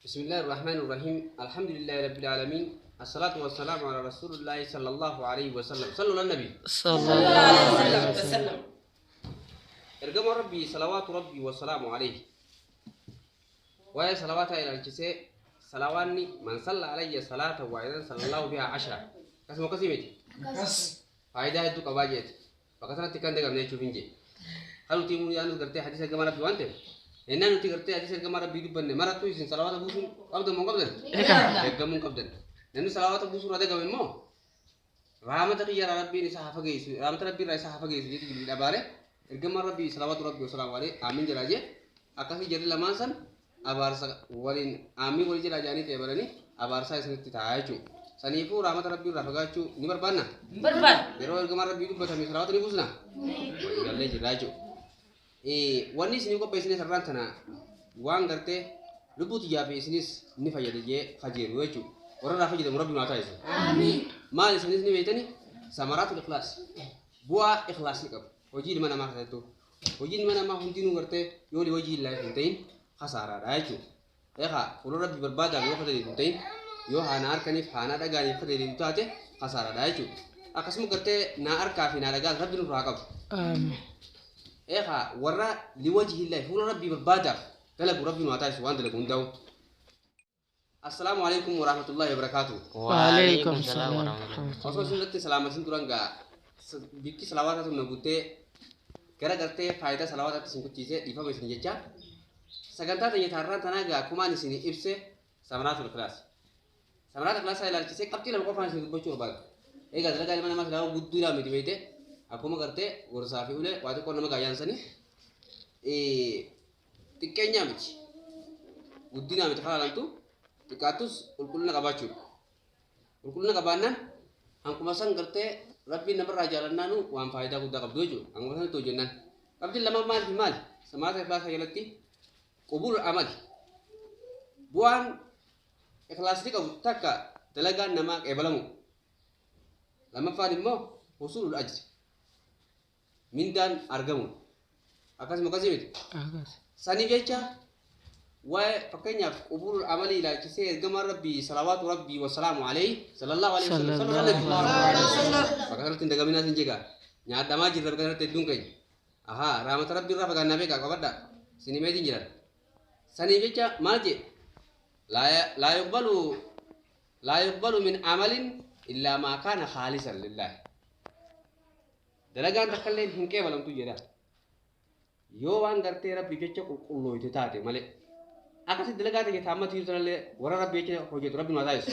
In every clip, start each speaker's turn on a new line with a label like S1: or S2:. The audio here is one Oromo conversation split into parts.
S1: بسم الله الرحمن الرحيم الحمد لله رب العالمين الصلاة والسلام على رسول الله صلى الله عليه وسلم صلوا على النبي
S2: صلى الله عليه
S3: وسلم.
S1: ارجم ربي صلوات ربي والسلام عليه ويا صلوات إلى الجساء صلواني من صلى علي صلاة واحدة صلى الله بها 10 كسم قسمتي فايدة هدوك أواجهت فكثرت تكندك من يشوفينجي هل تيمون يانو قرتي حديث الجمال ربي وانت إننا نتي قرتي حديث الجمال ربي دبنا مرة تويسين صلوات أبوسون قبض من قبض يقمون قبض لأنه صلوات أبوسون هذا قبل مو رحمة يا ربي نسحف جيس رحمة ربي نسحف جيس جدي جدي أباره الجمال ربي صلوات ربي والسلام عليه آمين جراجة أكثر جري لمانسن أبارسا ولين آمين ولي جراجاني تبرني أبارسا إسنتي تاعيشو سنيفو رحمة ربي رفقاتشو نبر بانا
S3: بربان
S1: يروي الجمال ربي دبنا سامي صلوات نبوسنا قال لي جراجو wanni isin ko pesine sarrantana wan garte lubuti jabe isinis ni fayade je fajiru wechu ora rafa jide murabbi mata isin amin mal isinis ni wetani samaratul ikhlas buah ikhlas ni kab hoji di mana ma itu hoji di mana ma hundinu garte yoli hoji la fintain khasara daichu eka ulu rabbi berbada yo khade fintain yo hanar kanif hana daga ni khade dintate khasara daichu akasmu garte na arka fina daga rabbi nu raqab
S2: آمين
S1: إيها ورا لوجه الله هو ربي ببادر تلقوا ربي نواتاي سوان تلقون داو السلام عليكم ورحمة الله وبركاته
S2: وعليكم السلام ورحمة الله
S1: أصلا سنة سلامة سنتورانغا بيكي سلامات نبوتة كرا كرتة فايدة سلامات سنكو تيسة ديفا مسني جتا سكنتا تني ثارنا تناغا كمان سني إبسة سمرات الكلاس سمرات الكلاس هاي لارجسة كابتي لما كوفان سنكو بچو بعد إيه قدرة كلمة نما سلاو بدو لا متبيته aku mau kerja urusan ule waktu kau nama gaya sani tikenya mich udina mich kalau tu tikatus ulkulna kabacu ulkulna kabanan angku masang kerja rapi nomor rajalan nanu wan faida kuda kabdojo angku masang tujuan kabdi lama mal sama saya bahasa jalati kubur amal buan ikhlas ni kau taka telaga nama kebalamu lama fadim mo usulul ajri mindan argamu akas makasih itu sani jecha wae pakainya kubur amali la kise gamar rabbi salawatu rabbi wa salamu alaihi sallallahu alaihi wasallam pakar tindaga mina sinjega nya dama jir pakar tedung kai aha rahmat rabbi ra pakar nabe ka kabada sini me dinjira sani jecha maje la yuqbalu min amalin illa ma kana khalisan lillah dalagan takkalleen hin qeebalamtu jedha yoo waan gartee rabbi jecha qulqullooyte taate malee akkasi dalagaa ta'e taammatu jirtanallee warra rabbi jecha hojjetu rabbi mataa ibsu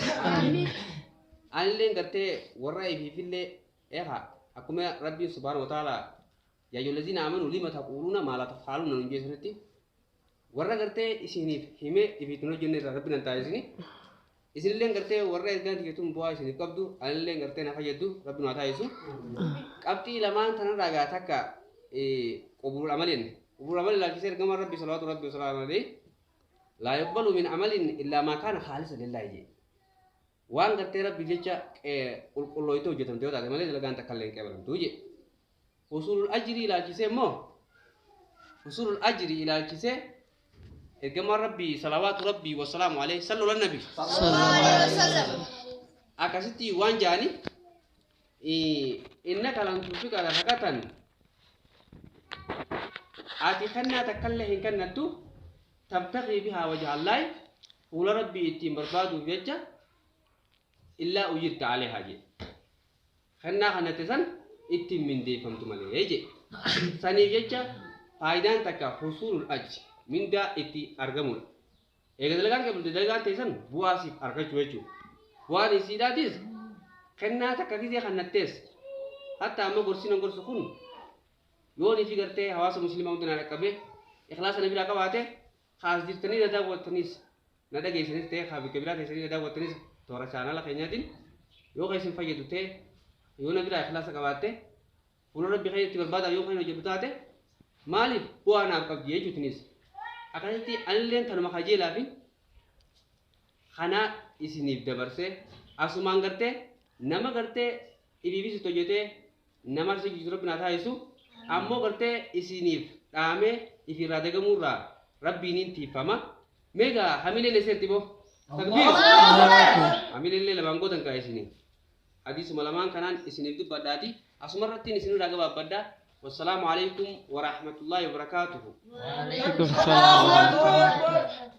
S1: anillee gartee warra ifiifillee eha akkuma rabbiin subhaanahu wa ta'ala yaa ayyuhallaziina aamanuu lima taquuluuna maa laa taf'aluuna nun jeesanitti warra gartee isiniif hime ifiitin hojjenne irraa rabbi nan taasisini isinillee gartee warra ergaan tiyyatuun bu'aa isiniif qabdu anillee gartee na fayyaddu rabbi nu haa taasisu qabxii lamaan tanarraa gaa takka qubur amalin laalchisee ergama rabbi salawaatu rabbi wasalaamu alayhi laa yuqbalu min amalin illaa maa kaana khaalisa lillaahi jee waan gartee rabbi jecha qulqullooyte hojjetamte yoo taate malee dalagaan takka illee hin qeebalamtu jee usulul ajrii ilaalchisee immoo usulul ajrii ilaalchisee ergama rabbi salawaatu rabbi wasalaamu alayhi sallu ala nabi akkasitti waan jaani innaka lan tusika la hakatan ati kanna takalle hin kannatu tabtaghi biha wajha allah ula rabbi itim barbadu jecha illa ujirta alaiha je kanna kanate itim min defamtu male je sani jecha faidan takka husulul ajr minda itti argamul ega dalagan ke dalagan tesan buasif argachu wechu buani sidatis kenna takka gize khannates hatta amma gorsina gorsu kun yoni fi garte hawasa muslima undana rakabe ikhlas nabi rakabate khas jirtani da watanis nada geisanis te khabi kabira te sari da watanis tora chana la kenyatin yo gaisin fayedu te yo nabi ra ikhlas kabate ulo rabbi khayti barbada yo khayno jebutate malif buana kab jeju tinis akati allen tan makajela fi khana isinif dabarse asuman garte nama garte ibibisi tojete nama se juro binata isu ammo garte isinif dame ifirade gamurra rabbinin tifama ميجا حميل اللي سيرتبو تكبير حميل اللي لبانغو تنكا إسني حديث ملمان كانان إسني بدو بداتي أسمرتين إسني راجع بدا والسلام عليكم ورحمة الله وبركاته
S2: وعليكم السلام ورحمة الله.